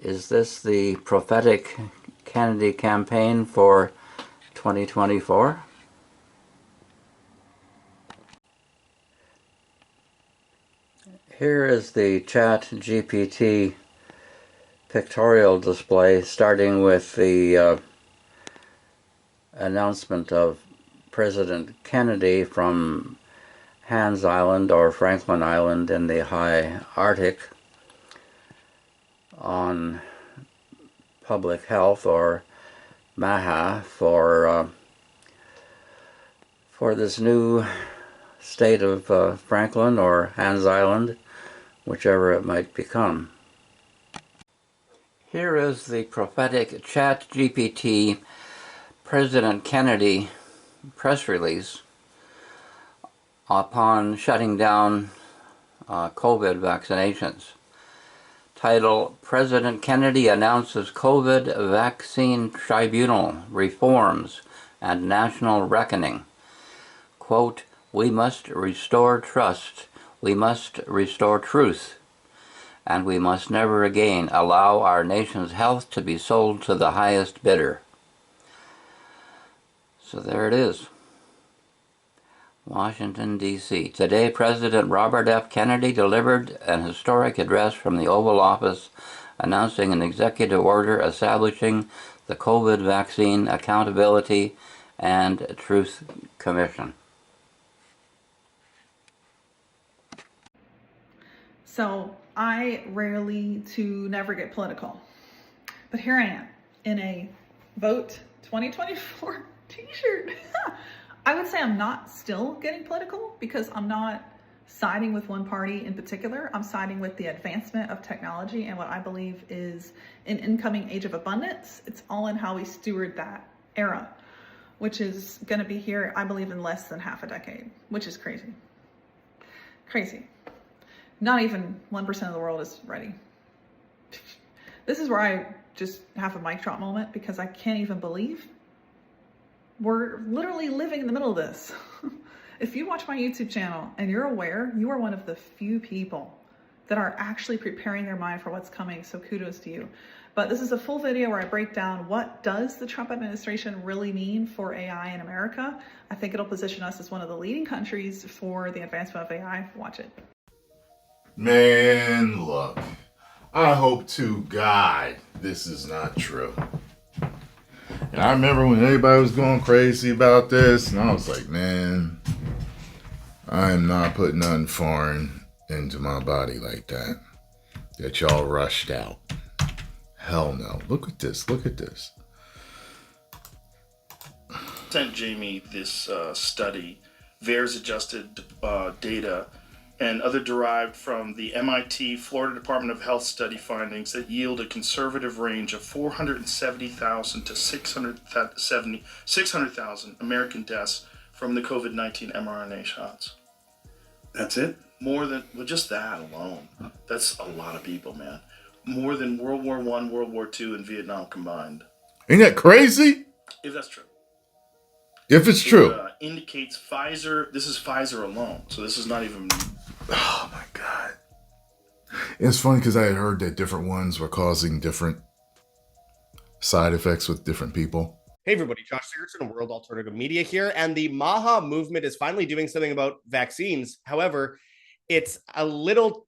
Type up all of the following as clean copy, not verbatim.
Is this the prophetic Kennedy campaign for 2024? Here is the Chat GPT pictorial display, starting with the announcement of President Kennedy from Hans Island or Franklin Island in the high Arctic on public health, or MAHA, for this new state of Franklin or Hans Island, whichever it might become. Here is the prophetic Chat GPT President Kennedy press release upon shutting down COVID vaccinations. Title: President Kennedy announces COVID vaccine tribunal reforms and national reckoning. Quote, "We must restore trust, we must restore truth, and we must never again allow our nation's health to be sold to the highest bidder." So there it is. Washington, D.C. Today, President Robert F. Kennedy delivered an historic address from the Oval Office announcing an executive order establishing the COVID Vaccine Accountability and Truth Commission. So I rarely to never get political, but here I am in a Vote 2024 t-shirt. I would say I'm not still getting political because I'm not siding with one party in particular. I'm siding with the advancement of technology and what I believe is an incoming age of abundance. It's all in how we steward that era, which is going to be here, I believe, in less than half a decade, which is crazy. Crazy. Not even 1% of the world is ready. This is where I just have a mic drop moment because I can't even believe we're literally living in the middle of this. If you watch my YouTube channel and you're aware, you are one of the few people that are actually preparing their mind for what's coming, so kudos to you. But this is a full video where I break down what does the Trump administration really mean for AI in America. I think it'll position us as one of the leading countries for the advancement of AI. Watch it. Man, look, I hope to God this is not true. And I remember when everybody was going crazy about this, and I was like, man, I am not putting nothing foreign into my body like that y'all rushed out. Hell no. Look at this. Look at this. Sent Jamie this study, VAERS adjusted data, and other derived from the MIT Florida Department of Health study findings that yield a conservative range of 470,000 to 600,000 American deaths from the COVID-19 mRNA shots. That's it? More than, well, just that alone. That's a lot of people, man. More than World War I, World War II, and Vietnam combined. Ain't that crazy? If that's true. If it's true. It indicates Pfizer, this is Pfizer alone, so this is not even... Oh my God. It's funny because I had heard that different ones were causing different side effects with different people. Hey everybody, Josh Sigurdson of World Alternative Media here, and the MAHA movement is finally doing something about vaccines. However, it's a little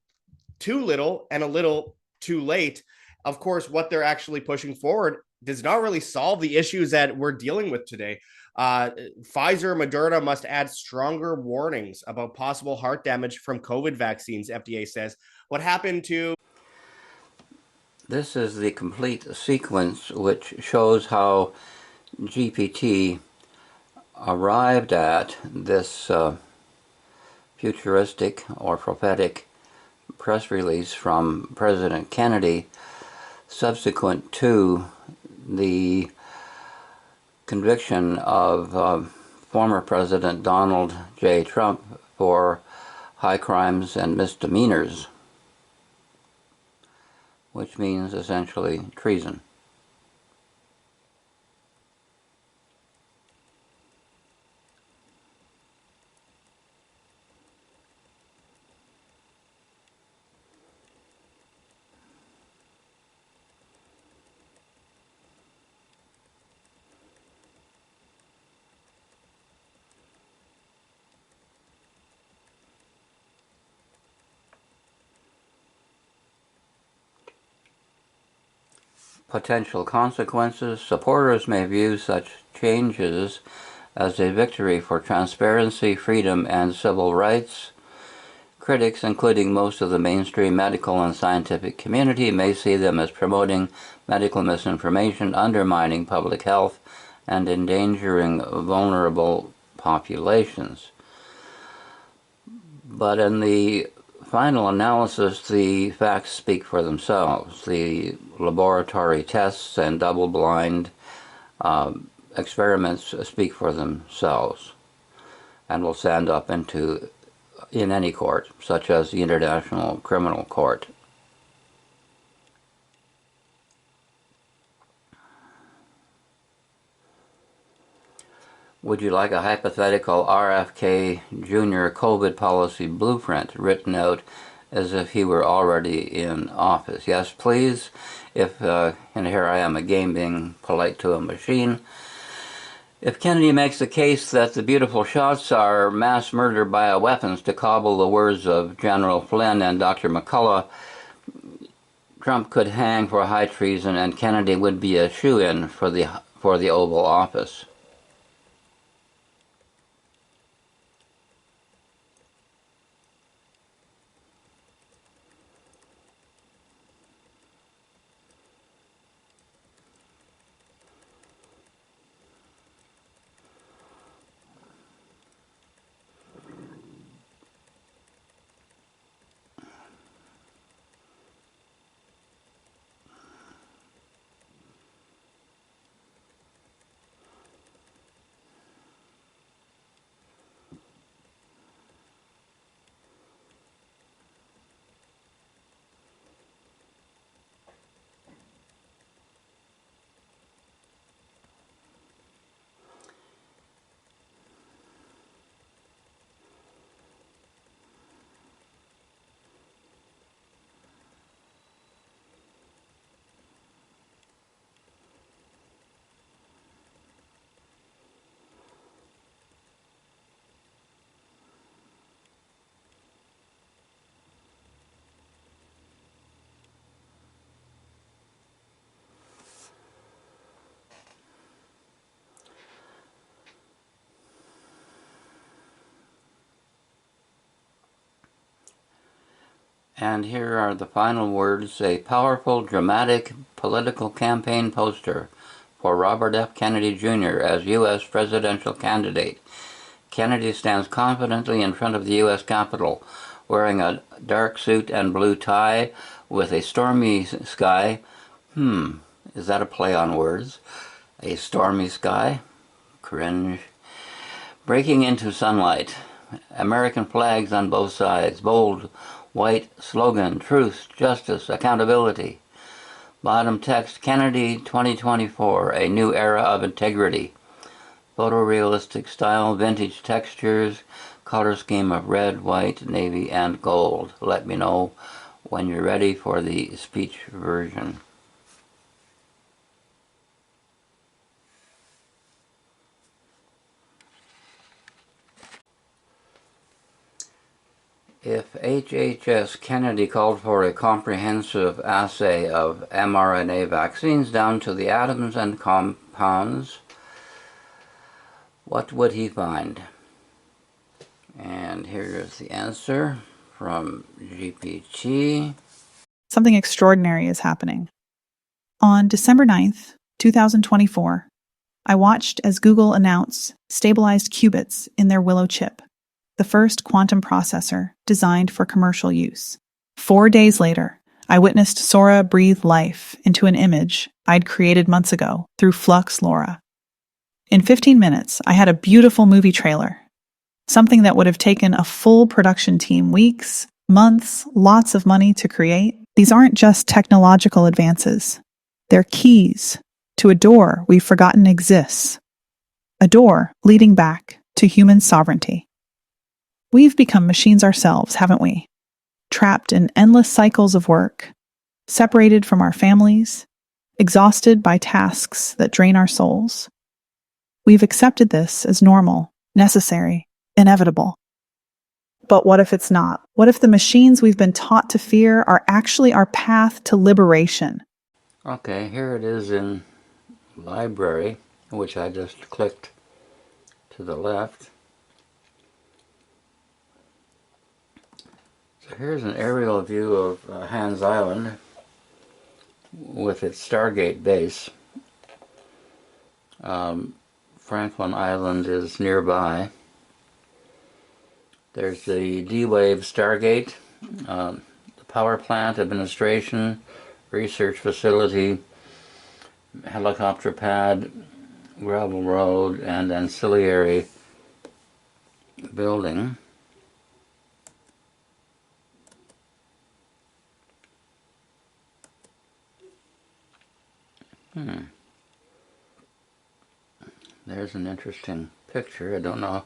too little and a little too late. Of course, what they're actually pushing forward does not really solve the issues that we're dealing with today. Pfizer, Moderna must add stronger warnings about possible heart damage from COVID vaccines, FDA says. What happened to... This is the complete sequence which shows how GPT arrived at this futuristic or prophetic press release from President Kennedy subsequent to the conviction of former President Donald J. Trump for high crimes and misdemeanors, which means essentially treason. potential consequences, supporters may view such changes as a victory for transparency, freedom, and civil rights. Critics, including most of the mainstream medical and scientific community, may see them as promoting medical misinformation, undermining public health, and endangering vulnerable populations. But in the final analysis, the facts speak for themselves. The laboratory tests and double-blind experiments speak for themselves and will stand up in any court, such as the International Criminal Court. Would you like a hypothetical RFK Jr. COVID policy blueprint written out as if he were already in office? Yes, please. And here I am again being polite to a machine. If Kennedy makes the case that the beautiful shots are mass murder bioweapons, to cobble the words of General Flynn and Dr. McCullough, Trump could hang for high treason and Kennedy would be a shoo-in for the Oval Office. And here are the final words: a powerful, dramatic political campaign poster for Robert F. Kennedy Jr. as U.S. presidential candidate. Kennedy stands confidently in front of the U.S. Capitol, wearing a dark suit and blue tie with a stormy sky. Is that a play on words? A stormy sky? Cringe. Breaking into sunlight. American flags on both sides. Bold white slogan: truth, justice, accountability. Bottom text: Kennedy 2024, a new era of integrity. Photorealistic style, vintage textures, color scheme of red, white, navy, and gold. Let me know when you're ready for the speech version. If HHS Kennedy called for a comprehensive assay of mRNA vaccines down to the atoms and compounds, what would he find? And here is the answer from GPT. Something extraordinary is happening. On December 9th, 2024, I watched as Google announced stabilized qubits in their Willow chip, the first quantum processor designed for commercial use. 4 days later, I witnessed Sora breathe life into an image I'd created months ago through Flux LoRa. In 15 minutes, I had a beautiful movie trailer, something that would have taken a full production team weeks, months, lots of money to create. These aren't just technological advances. They're keys to a door we've forgotten exists, a door leading back to human sovereignty. We've become machines ourselves, haven't we? Trapped in endless cycles of work, separated from our families, exhausted by tasks that drain our souls. We've accepted this as normal, necessary, inevitable. But what if it's not? What if the machines we've been taught to fear are actually our path to liberation? Okay, here it is in library, which I just clicked to the left. So here's an aerial view of Hans Island with its Stargate base. Franklin Island is nearby. There's the D-Wave Stargate, the power plant, administration, research facility, helicopter pad, gravel road, and ancillary building. There's an interesting picture. I don't know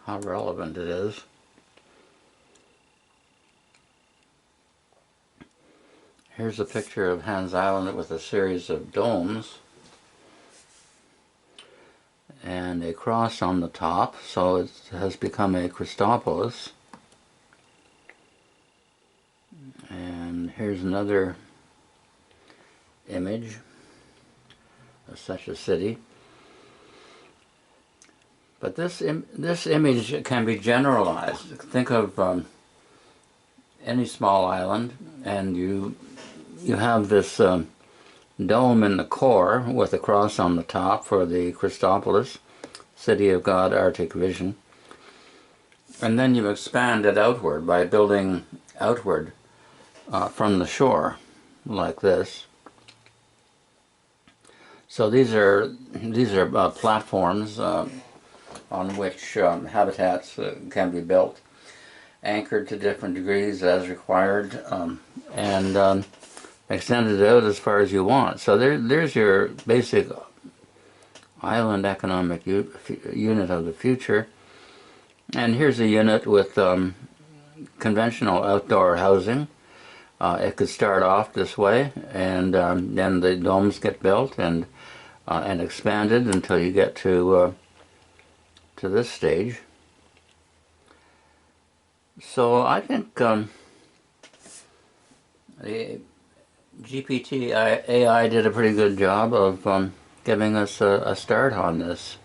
how relevant it is. Here's a picture of Hans Island with a series of domes and a cross on the top, so it has become a Christopolis. And here's another image of such a city. But this image can be generalized. Think of any small island, and you have this dome in the core with a cross on the top for the Christopolis, City of God, Arctic Vision. And then you expand it outward by building outward from the shore, like this. So these are platforms on which habitats can be built, anchored to different degrees as required, and extended out as far as you want. So there's your basic island economic unit of the future. And here's a unit with conventional outdoor housing. It could start off this way, and then the domes get built and expanded until you get to this stage. So I think the GPT AI did a pretty good job of giving us a start on this.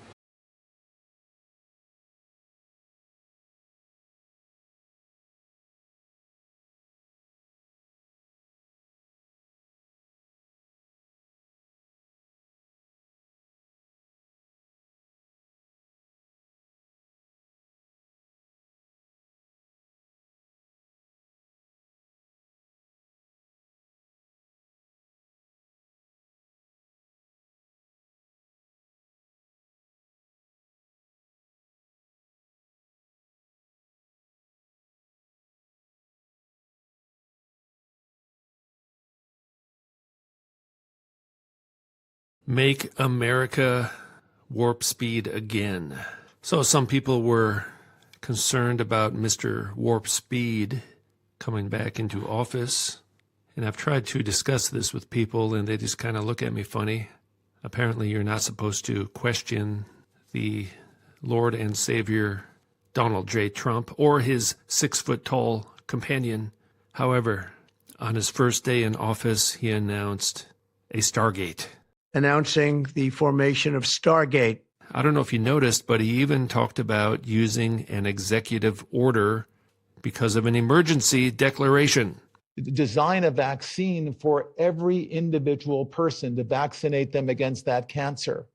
Make America warp speed again. So some people were concerned about Mr. Warp Speed coming back into office. And I've tried to discuss this with people, and they just kind of look at me funny. Apparently, you're not supposed to question the Lord and Savior Donald J. Trump or his 6-foot-tall companion. However, on his first day in office, he announced a Stargate. Announcing the formation of Stargate. I don't know if you noticed, but he even talked about using an executive order because of an emergency declaration. Design a vaccine for every individual person to vaccinate them against that cancer.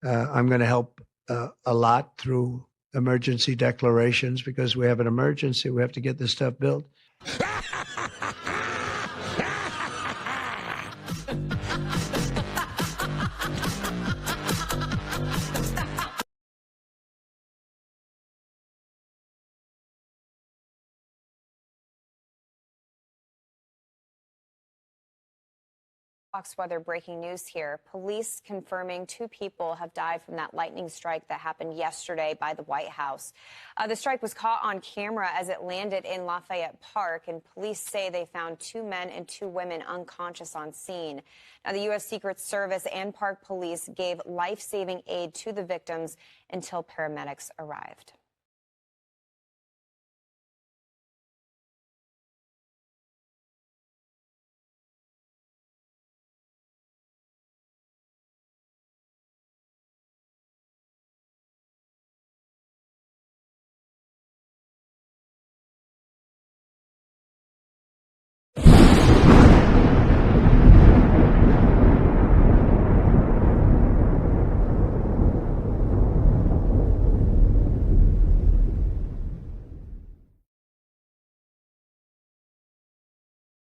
I'm going to help a lot through emergency declarations because we have an emergency. We have to get this stuff built. Fox Weather breaking news here. Police confirming 2 people have died from that lightning strike that happened yesterday by the White House. The strike was caught on camera as it landed in Lafayette Park, and police say they found 2 men and 2 women unconscious on scene. Now, the U.S. Secret Service and Park Police gave life-saving aid to the victims until paramedics arrived.